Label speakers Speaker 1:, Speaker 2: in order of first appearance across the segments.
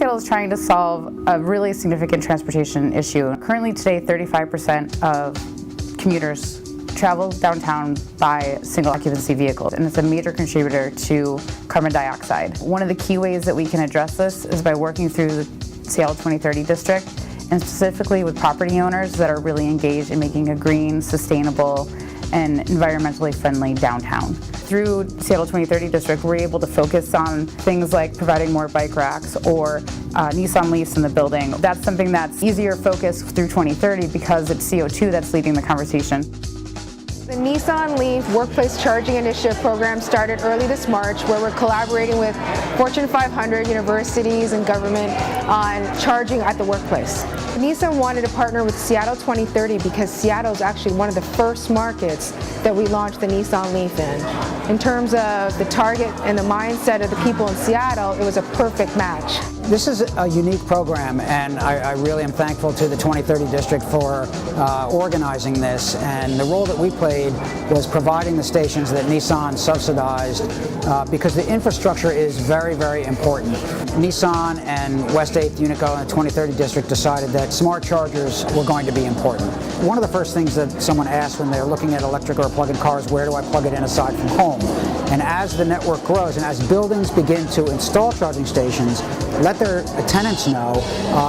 Speaker 1: Seattle is trying to solve a really significant transportation issue. Currently today, 35% of commuters travel downtown by single occupancy vehicles, and it's a major contributor to carbon dioxide. One of the key ways that we can address this is by working through the Seattle 2030 district, and specifically with property owners that are really engaged in making a green, sustainable, and environmentally friendly downtown. Through Seattle 2030 district, we're able to focus on things like providing more bike racks or Nissan Leafs in the building. That's something that's easier focused through 2030 because it's CO2 that's leading the conversation.
Speaker 2: The Nissan Leaf Workplace Charging Initiative program started early this March, where we're collaborating with Fortune 500 universities and government on charging at the workplace. Nissan wanted to partner with Seattle 2030 because Seattle is actually one of the first markets that we launched the Nissan Leaf in. In terms of the target and the mindset of the people in Seattle, it was a perfect match.
Speaker 3: This is a unique program, and I really am thankful to the 2030 district for organizing this. And the role that we played was providing the stations that Nissan subsidized because the infrastructure is very, very important. Nissan and West 8th, Unico, and the 2030 district decided that smart chargers were going to be important. One of the first things that someone asks when they're looking at electric or plug-in cars, where do I plug it in aside from home? And as the network grows and as buildings begin to install charging stations, let their tenants know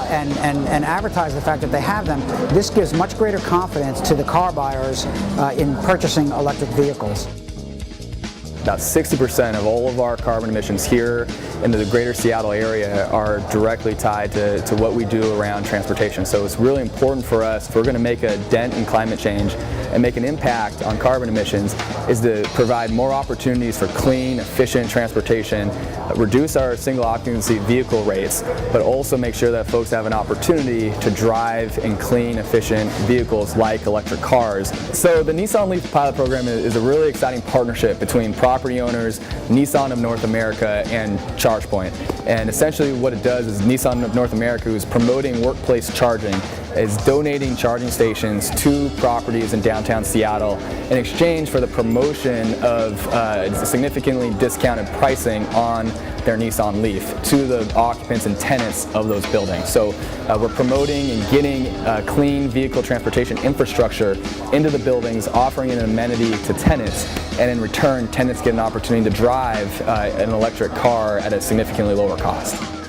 Speaker 3: and advertise the fact that they have them, this gives much greater confidence to the car buyers in purchasing electric vehicles.
Speaker 4: About 60% of all of our carbon emissions here in the greater Seattle area are directly tied to what we do around transportation. So it's really important for us, if we're going to make a dent in climate change and make an impact on carbon emissions, is to provide more opportunities for clean, efficient transportation, reduce our single occupancy vehicle rates, but also make sure that folks have an opportunity to drive in clean, efficient vehicles like electric cars. So the Nissan Leaf pilot program is a really exciting partnership between property owners, Nissan of North America, and ChargePoint. And essentially what it does is Nissan of North America, who's promoting workplace charging, is donating charging stations to properties in downtown Seattle in exchange for the promotion of significantly discounted pricing on their Nissan Leaf to the occupants and tenants of those buildings. So we're promoting and getting clean vehicle transportation infrastructure into the buildings, offering an amenity to tenants, and in return, tenants get an opportunity to drive an electric car at a significantly lower cost.